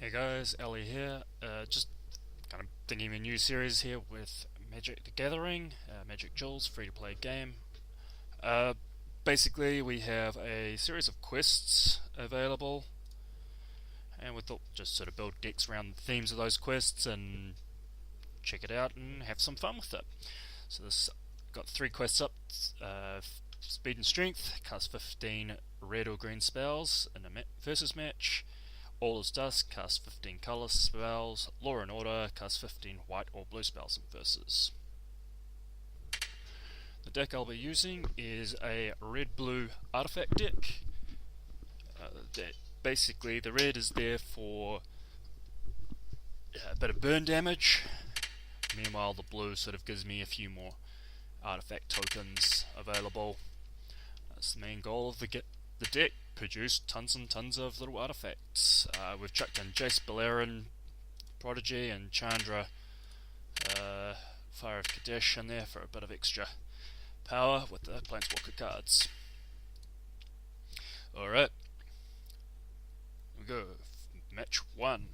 Hey guys, Ellie here. Just kind of thinking of a new series here with Magic the Gathering, Magic Jewels, free-to-play game. Uh, Basically, we have a series of quests available, and we thought just sort of build decks around the themes of those quests and check it out and have some fun with it. So this got 3 quests up: Speed and Strength, cast 15 red or green spells in a versus match. All is Dusk, cast 15 colour spells. Law and Order, cast 15 white or blue spells in versus. The deck I'll be using is a red-blue artifact deck. Basically, the red is there for a bit of burn damage. Meanwhile, the blue sort of gives me a few more artifact tokens available. That's the main goal of the deck. Produce tons and tons of little artifacts. We've chucked in Jace, Balerion, Prodigy, and Chandra, Fire of Kadesh in there for a bit of extra power with the Planeswalker cards. Alright, we go. Match 1.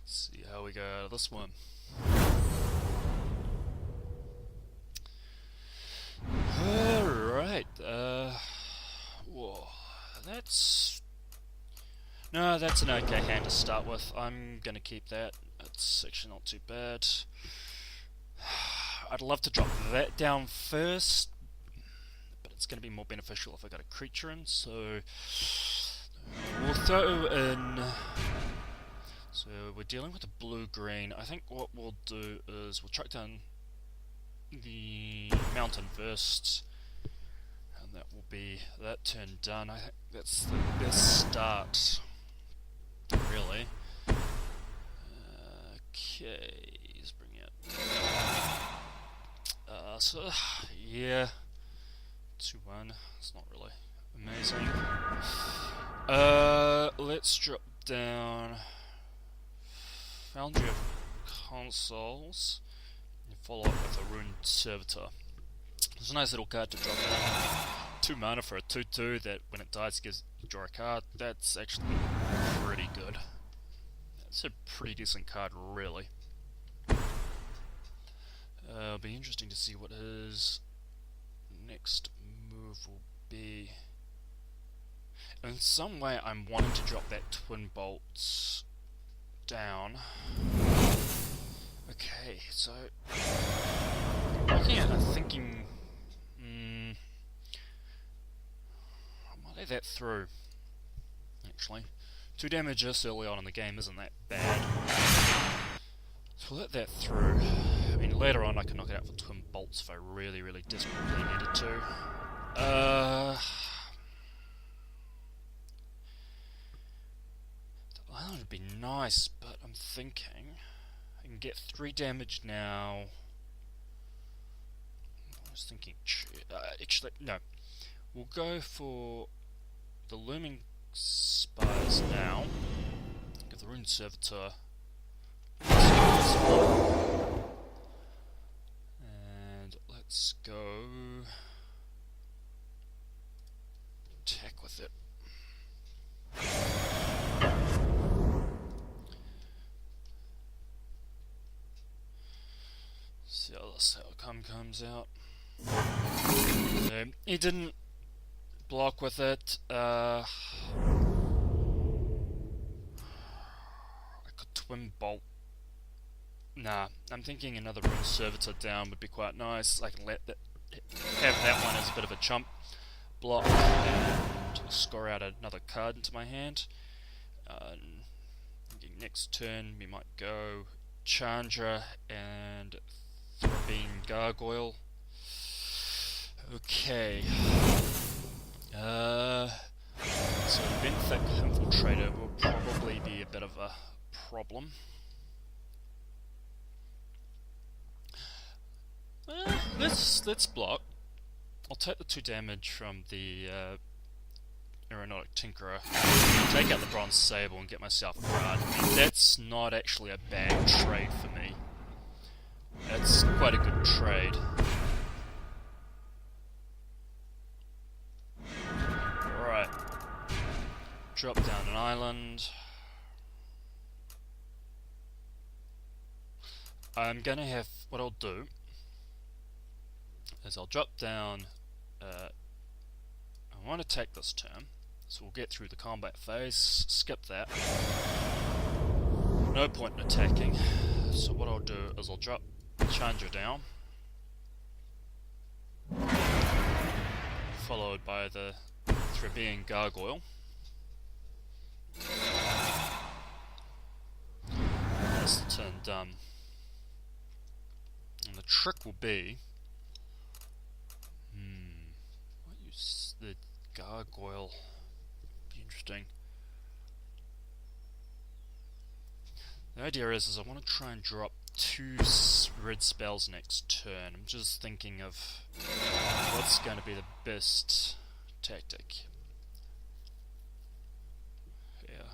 See how we go out of this one. Alright, whoa, that's an okay hand to start with. I'm gonna keep that. It's actually not too bad. I'd love to drop that down first, but it's gonna be more beneficial if I got a creature in, so we'll throw in. So we're dealing with a blue-green. I think what we'll do is we'll chuck down the mountain first, and that will be that turn done. I think that's the best start, really. Okay, let's bring it. So yeah, 2-1. It's not really amazing. Let's drop down Foundry of Consoles and follow up with a Rune Servitor. It's a nice little card to drop down. 2 mana for a 2-2 that when it dies gives you draw a card. That's actually pretty good. That's a pretty decent card, really. It'll be interesting to see what his next move will be. In some way, I'm wanting to drop that Twin Bolts down. Okay, so looking at it, I'm thinking, I might let that through. Actually, 2 damage this early on in the game isn't that bad. So we'll let that through. I mean, later on I can knock it out for Twin Bolts if I really, really desperately needed to. The island would be nice, but I'm thinking I can get 3 damage now. I was thinking, actually, no. We'll go for the Looming Spires now. Give the Rune Servitor. And let's go attack with it. See how this outcome comes out. So he didn't block with it. I could Twin Bolt. Nah, I'm thinking another Rune Servitor down would be quite nice. I can have that one as a bit of a chump block and score out another card into my hand. Thinking next turn we might go Chandra and Throbbing Gargoyle. Okay. So Benthic Infiltrator will probably be a bit of a problem. Let's block. I'll take the 2 damage from the Aeronautic Tinkerer, take out the Bronze Sable and get myself a card. I mean, that's not actually a bad trade for me. That's quite a good trade. Alright. drop down an island. I'm gonna have, what I'll do is I'll drop down, I want to take this turn, so we'll get through the combat phase, skip that. No point in attacking, so what I'll do is I'll drop Chandra down, followed by the Thrabean Gargoyle. That's the turn done. And the trick will be, what use the Gargoyle? Be interesting. The idea is I want to try and drop 2 red spells next turn. I'm just thinking of what's going to be the best tactic. Yeah.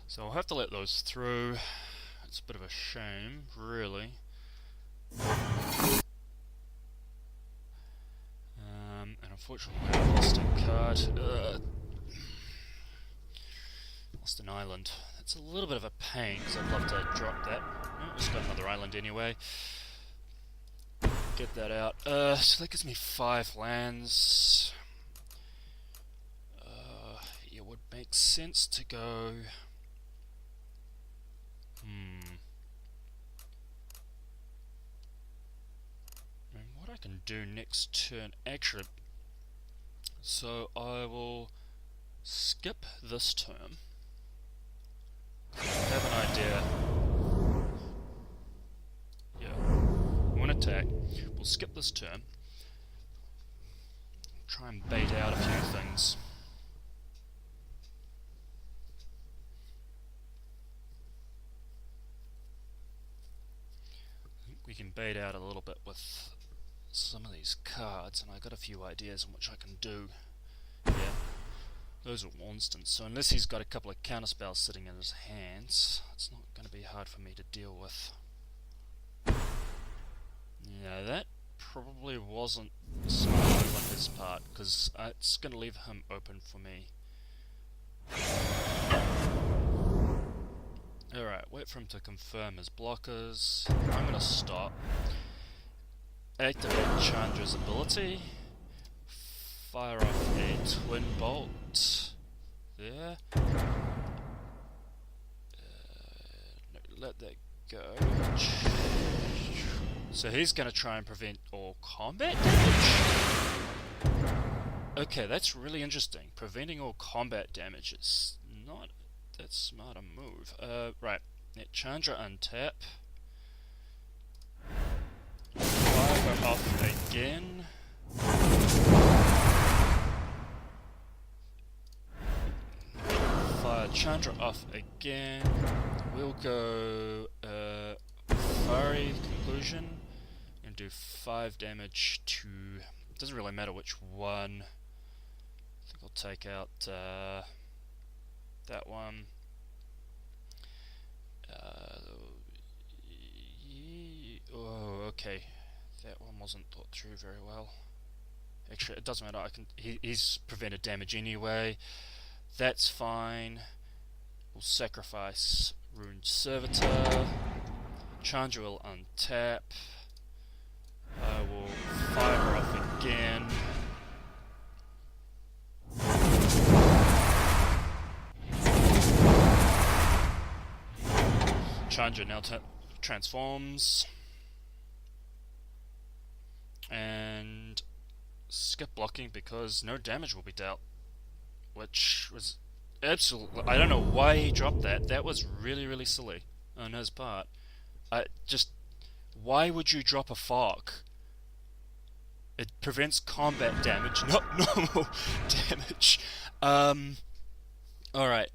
So I'll have to let those through. It's a bit of a shame, really. And unfortunately I lost a card. Lost an island. It's a little bit of a pain because I'd love to drop that. Oh, it's got another island anyway. Get that out. So that gives me 5 lands. It would make sense to go. And what I can do next turn, actually. So I will skip this turn. I have an idea. Yeah. One attack. We'll skip this turn. Try and bait out a few things. I think we can bait out a little bit with some of these cards, and I got a few ideas on which I can do. Yeah. Those are Wanston's, so unless he's got a couple of counterspells sitting in his hands, it's not going to be hard for me to deal with. Yeah, that probably wasn't smart on his part, because it's going to leave him open for me. Alright, wait for him to confirm his blockers. I'm going to stop. Activate Chandra's ability. Fire off a twin bolt there. No, let that go. So he's going to try and prevent all combat damage? Okay, that's really interesting. Preventing all combat damage is not that smart a move. Right, let Chandra untap. Fire off again. Fire Chandra off again. We'll go Fiery Conclusion and do 5 damage to. Doesn't really matter which one. I think I'll take out that one. Oh, okay. That one wasn't thought through very well. Actually, it doesn't matter. He's prevented damage anyway. That's fine. We'll sacrifice Rune Servitor. Chandra will untap. I will fire off again. Chandra now transforms. And skip blocking because no damage will be dealt. Which was absolutely... I don't know why he dropped that. That was really, really silly on his part. Why would you drop a fog? It prevents combat damage, not normal damage. Alright.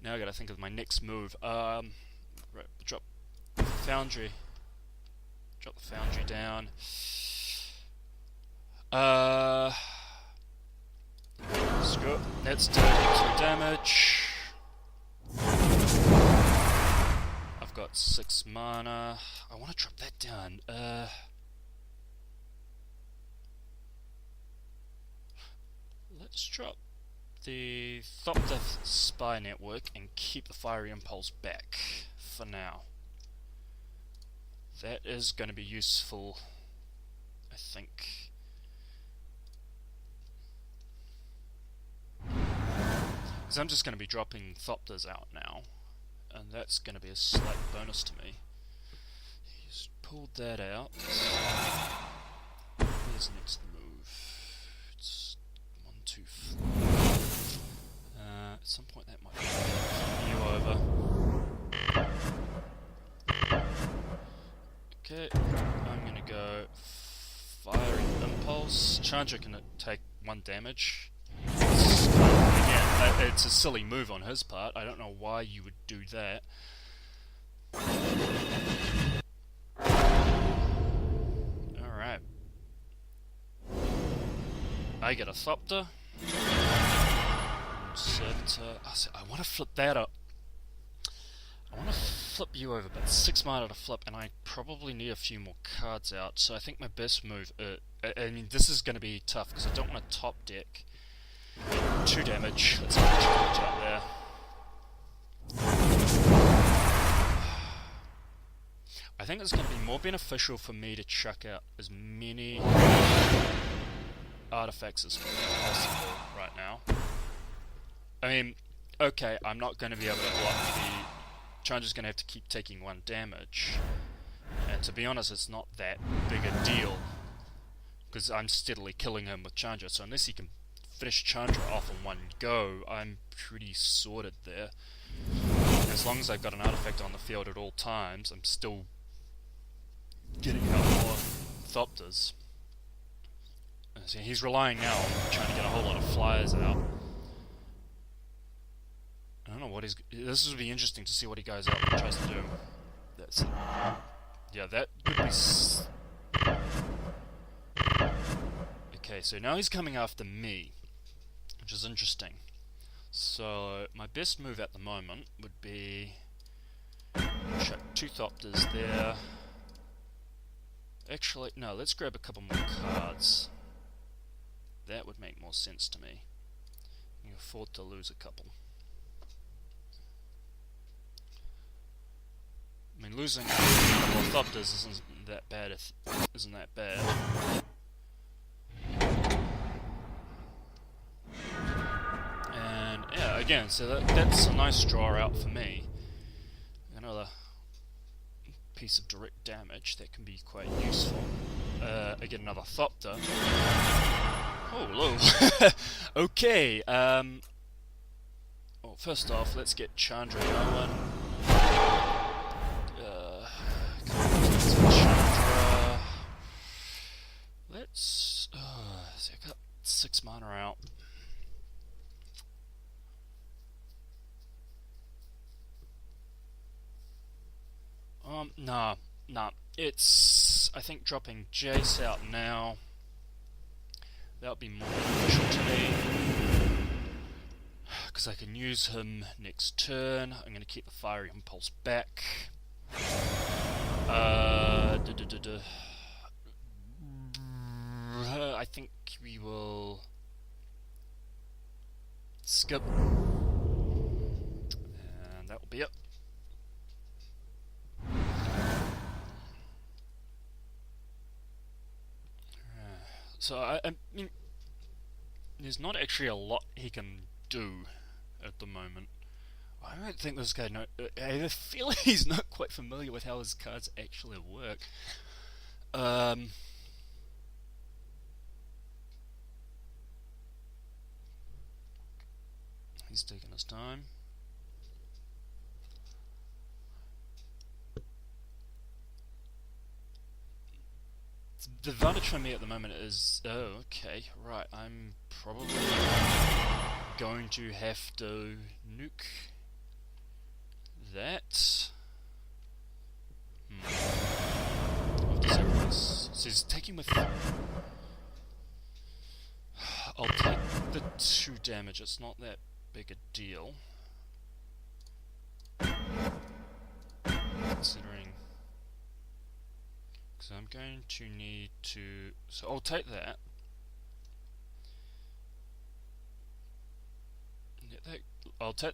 Now I gotta think of my next move. Right, drop Foundry. Drop the Foundry down. Screw it. That's 32 damage. I've got 6 mana. I want to drop that down. let's drop the Thopter spy network and keep the fiery impulse back for now. That is going to be useful, I think. Because I'm just going to be dropping Thopters out now, and that's going to be a slight bonus to me. He's pulled that out. Where's the next move? It's 1, 2, 4. At some point that might be you over. Okay, I'm gonna go Fiery Impulse. Charger can take 1 damage. Again, it's a silly move on his part. I don't know why you would do that. Alright. I get a Thopter. I want to flip that up. I want to flip you over, but 6 mana to flip, and I probably need a few more cards out, so I think my best move... I mean, this is going to be tough, because I don't want to top deck. 2 damage. Let's get the charge out there. I think it's going to be more beneficial for me to chuck out as many artifacts as possible right now. I mean, okay, I'm not going to be able to block the... Chandra's going to have to keep taking 1 damage. And to be honest, it's not that big a deal. Because I'm steadily killing him with Chandra, so unless he can finish Chandra off in 1 go, I'm pretty sorted there. As long as I've got an artifact on the field at all times, I'm still getting out more Thopters. So he's relying now on trying to get a whole lot of flyers out. I don't know what he's... This will be interesting to see what he goes out and tries to do. That's it. Yeah, that would be... Okay, so now he's coming after me, which is interesting. So, my best move at the moment would be... chuck 2 Thopters there. Actually, no, let's grab a couple more cards. That would make more sense to me. You can afford to lose a couple. I mean, losing a couple of Thopters isn't that bad. Isn't that bad? And yeah, again, so that's a nice draw out for me. Another piece of direct damage that can be quite useful. I get another Thopter. Oh, hello. Okay. Well, first off, let's get Chandra going. Chandra. Let's. So I got 6 mana out. Nah. It's, I think, dropping Jace out now. That would be more beneficial to me. Because I can use him next turn. I'm going to keep the Fiery Impulse back. I think we will skip. And that will be it. So, I mean, there's not actually a lot he can do at the moment. I don't think this guy I feel like he's not quite familiar with how his cards actually work. He's taking his time. The advantage for me at the moment is... Oh, okay, right, I'm probably going to have to nuke that. What does everyone... So he's taking with... I'll take the 2 damage, it's not that big a deal. Considering... So I'm going to need to... So I'll take that.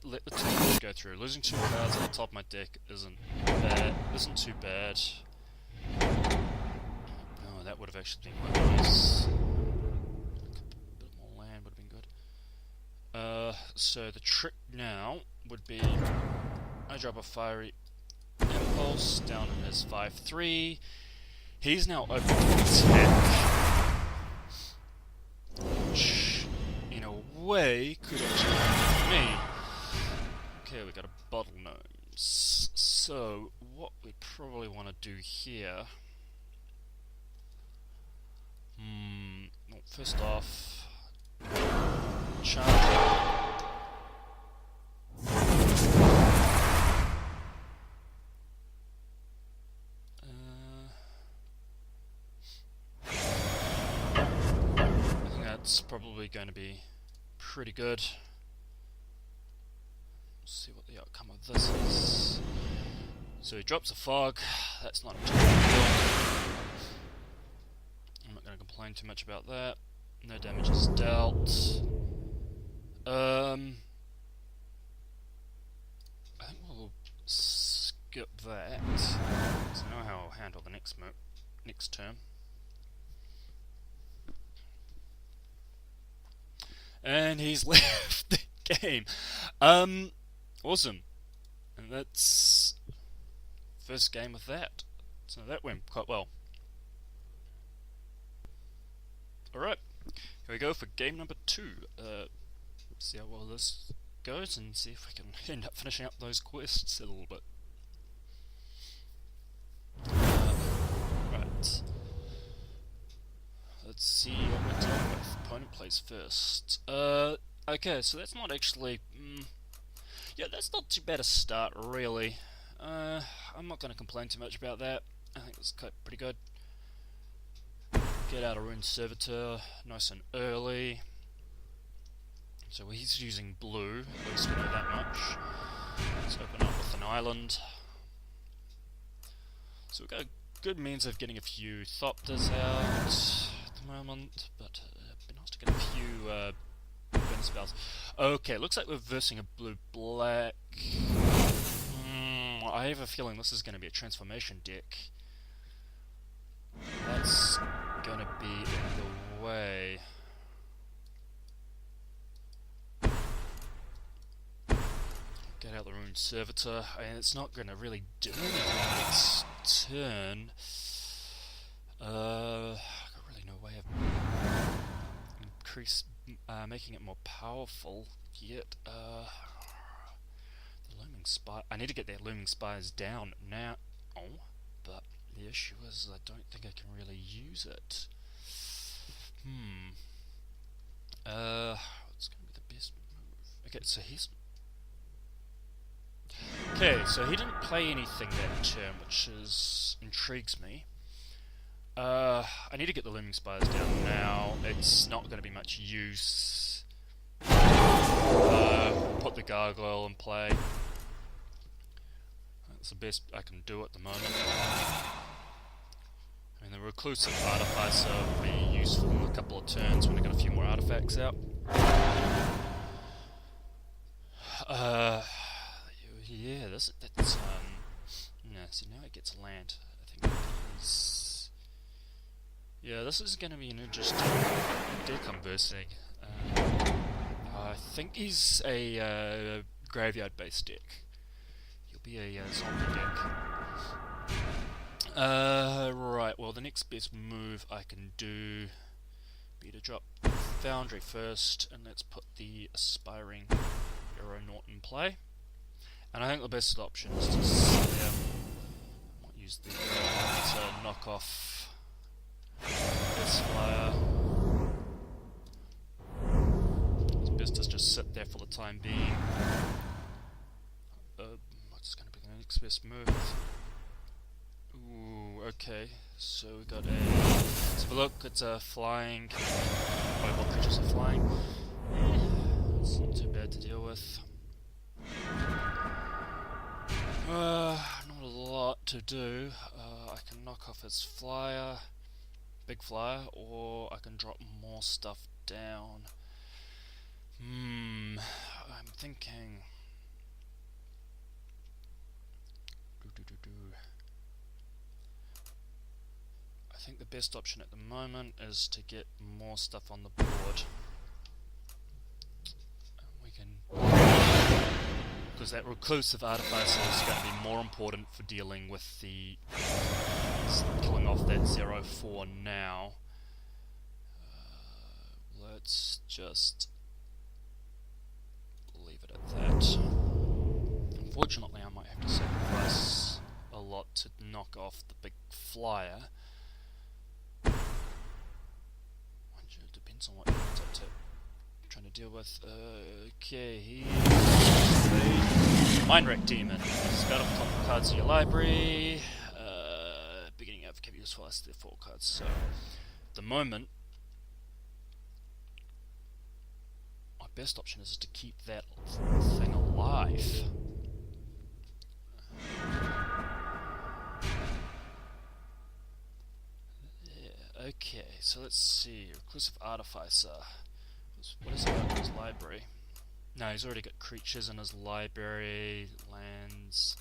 let the turn go through. Losing 2 cards at the top of my deck isn't bad. Isn't too bad. Oh, that would have actually been quite nice. A bit more land would have been good. So the trick now would be I drop a fiery impulse down in his 5/3. He's now open to attack, which in a way could actually help me. Okay, we got a bottle gnomes. So what we probably want to do here. Well, first off, charge. That's probably going to be pretty good. Let's see what the outcome of this is. So he drops a fog. That's not too bad. I'm not going to complain too much about that. No damage is dealt. I think we'll skip that. So I know how I'll handle the next turn. And he's left the game. Awesome. And that's first game with that. So that went quite well. Alright, here we go for game number 2. See how well this goes and see if we can end up finishing up those quests a little bit. Right. Let's see what we're dealing with. Opponent plays first. Okay, so that's not actually... yeah, that's not too bad a start, really. I'm not going to complain too much about that. I think it's pretty good. Get out a Rune Servitor nice and early. So he's using blue, at least we know that much. Let's open up with an island. So we've got a good means of getting a few Thopters out at the moment, but it'd be nice to get a few burn spells. Okay, looks like we're versing a blue-black. I have a feeling this is going to be a transformation deck. That's going to be in the way. Get out the Rune Servitor, and it's not going to really do anything on its turn. I've got really no way of making it more powerful yet. The Looming Spire. I need to get their Looming Spires down now. Oh, but the issue is I don't think I can really use it. What's going to be the best move? Okay, so he's. Okay, so he didn't play anything that turn, which intrigues me. I need to get the Looming Spires down now. It's not going to be much use. Put the Gargoyle in play. That's the best I can do at the moment. I mean, the Reclusive Artificer will be useful in a couple of turns when I get a few more artifacts out. Yeah, that's yeah. See, now it gets land. I think he's. Yeah, this is going to be an interesting deck I'm versing. I think he's a graveyard-based deck. He'll be a zombie deck. Right. Well, the next best move I can do be to drop Foundry first, and let's put the Aspiring Aeronaut in play. And I think the best option is to sit there. I might use the to knock off this flyer. It's best to just sit there for the time being. What's going to be the next best move? Ooh, okay. So we got a. Let's have a look. It's a flying. Mobile creatures are flying. It's not too bad to deal with. Not a lot to do. I can knock off his flyer, big flyer, or I can drop more stuff down. I'm thinking. I think the best option at the moment is to get more stuff on the board. We can, because that reclusive artificer is going to be more important for dealing with the killing off that 0-4 now. Let's just leave it at that. Unfortunately, I might have to sacrifice a lot to knock off the big flyer. It depends on what units I'm trying to deal with. Okay, he's Mind Wreck Demon. Discard off top cards in your library. Beginning of can be used twice, they're 4 cards. So, at the moment, my best option is to keep that thing alive. Yeah, okay, so let's see. Reclusive Artificer. What is it about his library? No, he's already got creatures in his library, lands.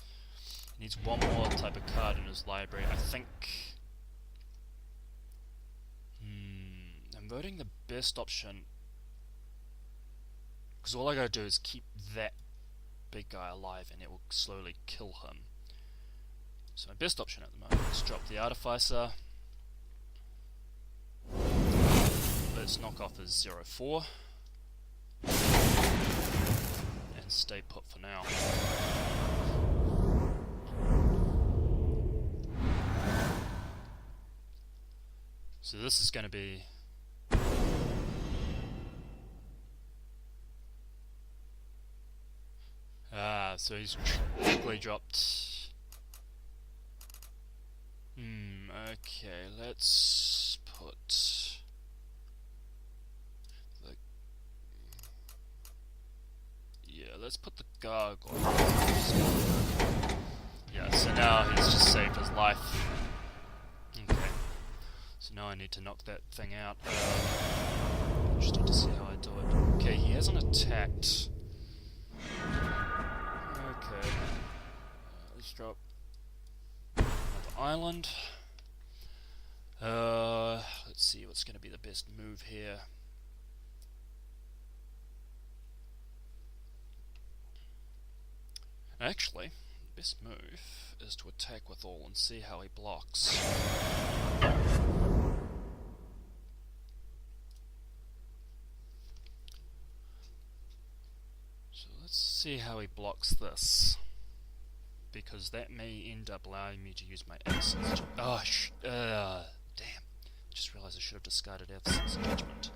He needs one more type of card in his library. I think... I'm voting the best option, because all I gotta do is keep that big guy alive and it will slowly kill him. So my best option at the moment is drop the Artificer. Let's knock off his 0-4 and stay put for now. So this is going to be so he's quickly dropped. Okay, let's put the let's put the gargoyle. Yeah, so now he's just saved his life. Okay. So now I need to knock that thing out. Interesting to see how I do it. Okay, he hasn't attacked. Okay. Let's drop another island. Let's see what's going to be the best move here. Actually, the best move is to attack with all and see how he blocks. So let's see how he blocks this, because that may end up allowing me to use my Absence. Damn. Just realised I should have discarded Absence Judgment.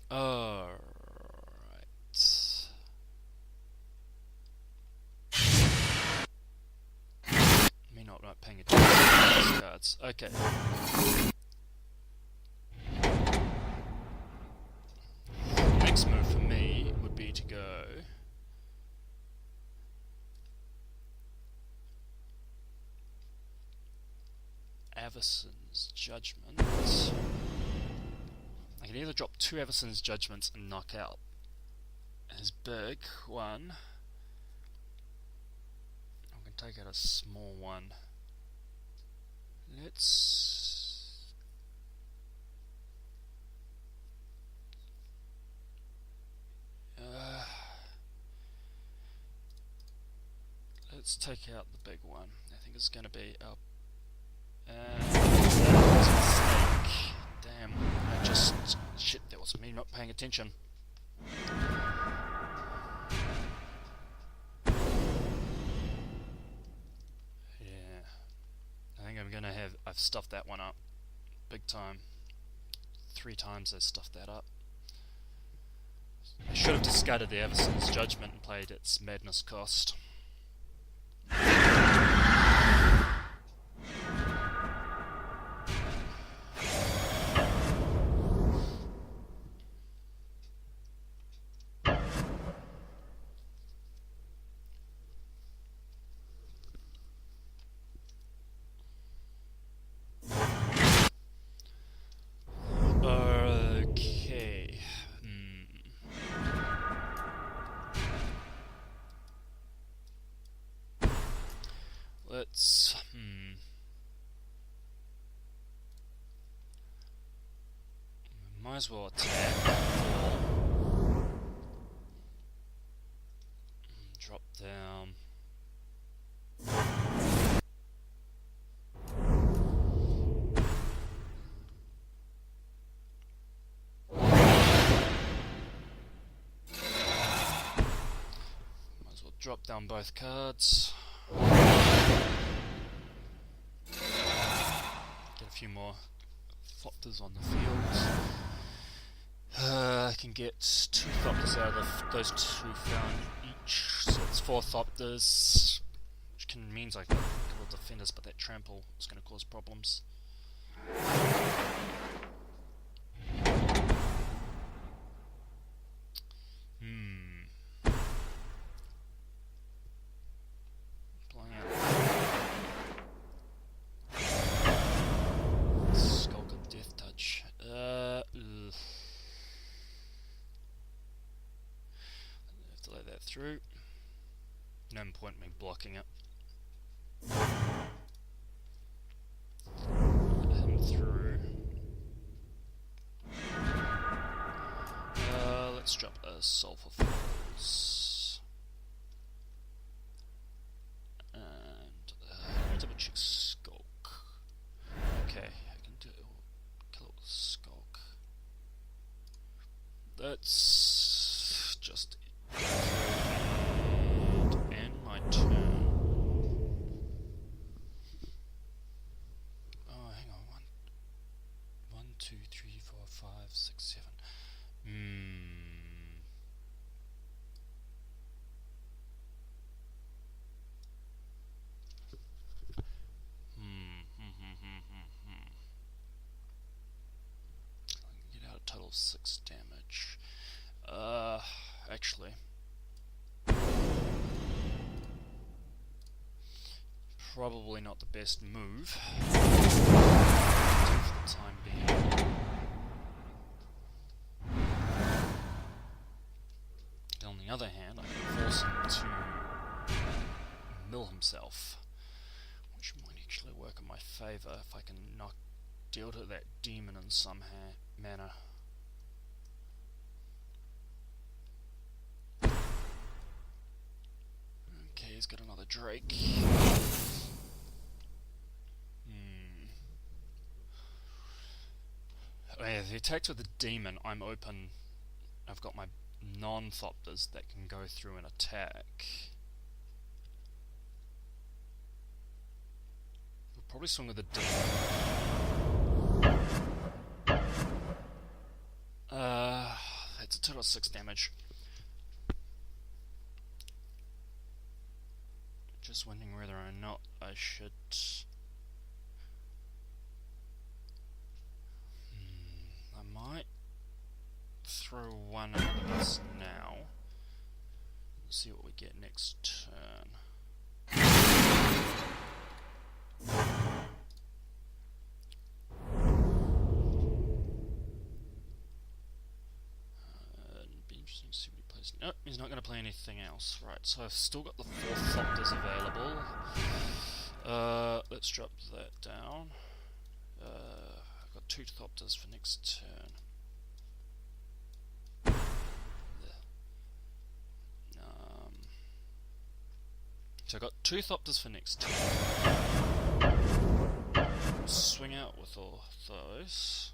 Alright. Me not paying attention to these cards. Okay. Next move for me would be to go Avacyn's Judgment. I can either drop 2 Avacyn's Judgments and knock out his big one. I can take out a small one. Let's take out the big one. I think it's going to be up. Mistake. Damn, shit, that was me not paying attention. Yeah, I think I've stuffed that one up. Big time. 3 times I stuffed that up. I should have discarded the Avacyn's Judgment and played its Madness cost. might as well attack. Fall. Drop down. Might as well drop down both cards. Get a few more Thopters on the field. I can get 2 Thopters out of those 2 found each, so it's 4 Thopters, which means I can kill defenders, but that trample is going to cause problems. Pulling out Skulk of Death Touch. Have to let that through. No point in me blocking it. Let him through. Let's drop a Sulphur Falls. And double check Skulk. Okay, I can kill it with Skulk. That's just it. And end my turn. Oh, hang on. 1, 2, 3, 4, 5, 6, 7. Get out a total of 6 damage. Actually, probably not the best move for the time being. On the other hand, I can force him to mill himself, which might actually work in my favour if I can deal to that demon in some manner. Okay, he's got another Drake. If he attacks with the demon, I'm open. I've got my non-Thopters that can go through and attack. We'll probably swing with the demon. That's a total of 6 damage. Just wondering whether or not I should... I might throw one at this now. See what we get next turn. It'd be interesting to see what he plays. No, he's not going to play anything else. Right, so I've still got the 4 Thopters available. Let's drop that down. I've got 2 Thopters for next turn. So I've got 2 Thopters for next turn. Swing out with all those.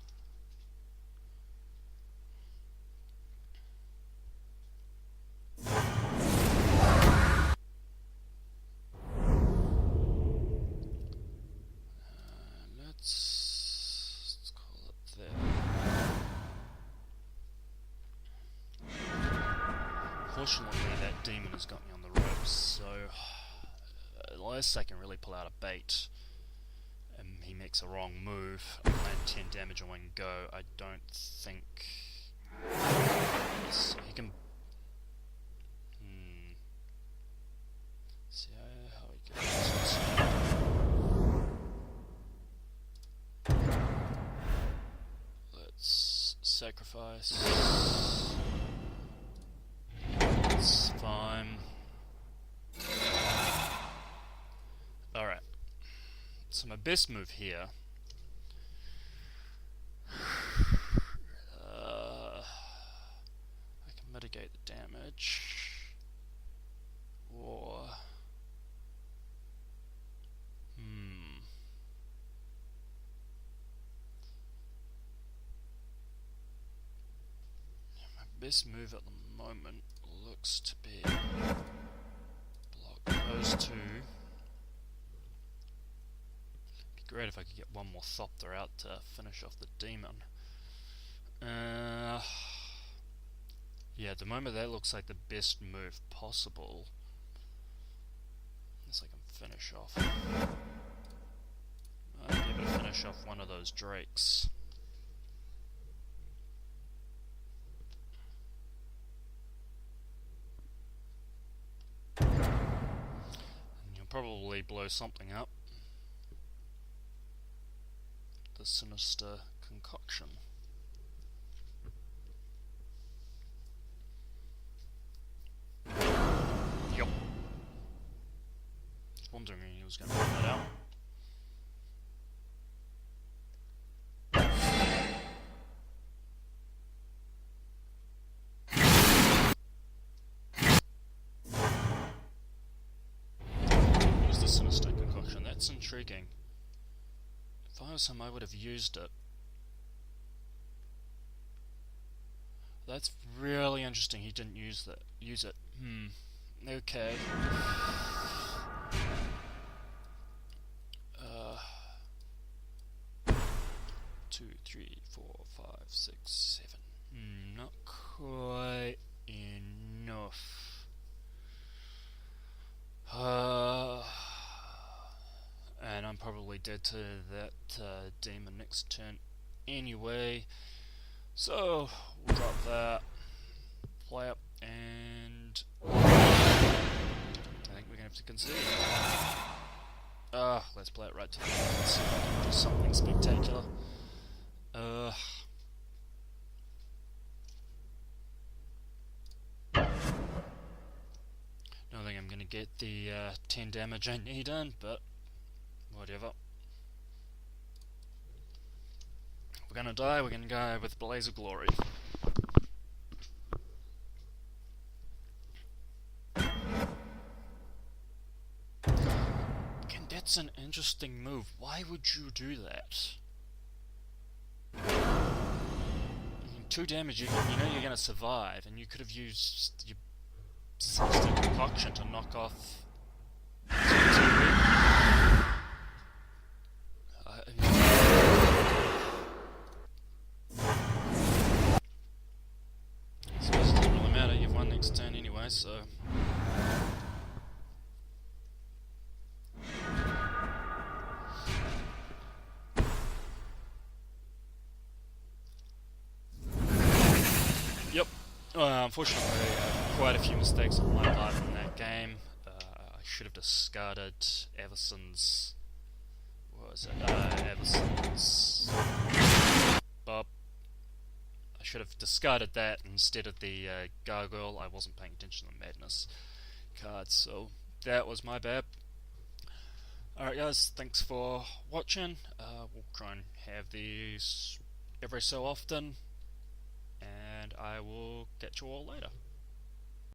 Let's call it there. Fortunately, that demon has got me on the ropes, so unless I can really pull out a bait and he makes a wrong move, I land 10 damage in one go, I don't think he can... See how he goes. Let's sacrifice. It's fine. Alright. So my best move here negate the damage, or my best move at the moment looks to be block those two. It'd be great if I could get one more Thopter out to finish off the demon. Yeah, at the moment that looks like the best move possible. Unless I can finish off. Might be able to finish off one of those drakes. And you'll probably blow something up. The sinister concoction. Yup. Just wondering when he was going to run that out. Use the sinister concoction. That's intriguing. If I was him, I would have used it. That's really interesting. He didn't use it. Okay. 2, 3, 4, 5, 6, 7. Not quite enough. And I'm probably dead to that demon next turn anyway. So we'll drop that, play up, and I think we're gonna have to concede. Let's play it right to the end. Let's see if I can do something spectacular. Don't think I'm gonna get the 10 damage I need in, but whatever. If we're gonna die, we're gonna go with Blaze of Glory. Again, that's an interesting move. Why would you do that? 2 damage, you know you're gonna survive, and you could have used your Sinister Concoction to knock off I suppose it doesn't really matter, you've won next turn anyway, so... Yep. Unfortunately, quite a few mistakes on my part in that game. I should have discarded Everson's... What was it? Everson's... Bob. I should have discarded that instead of the Gargoyle. I wasn't paying attention to the Madness cards, so that was my bad. Alright guys, thanks for watching. We'll try and have these every so often, and I will catch you all later.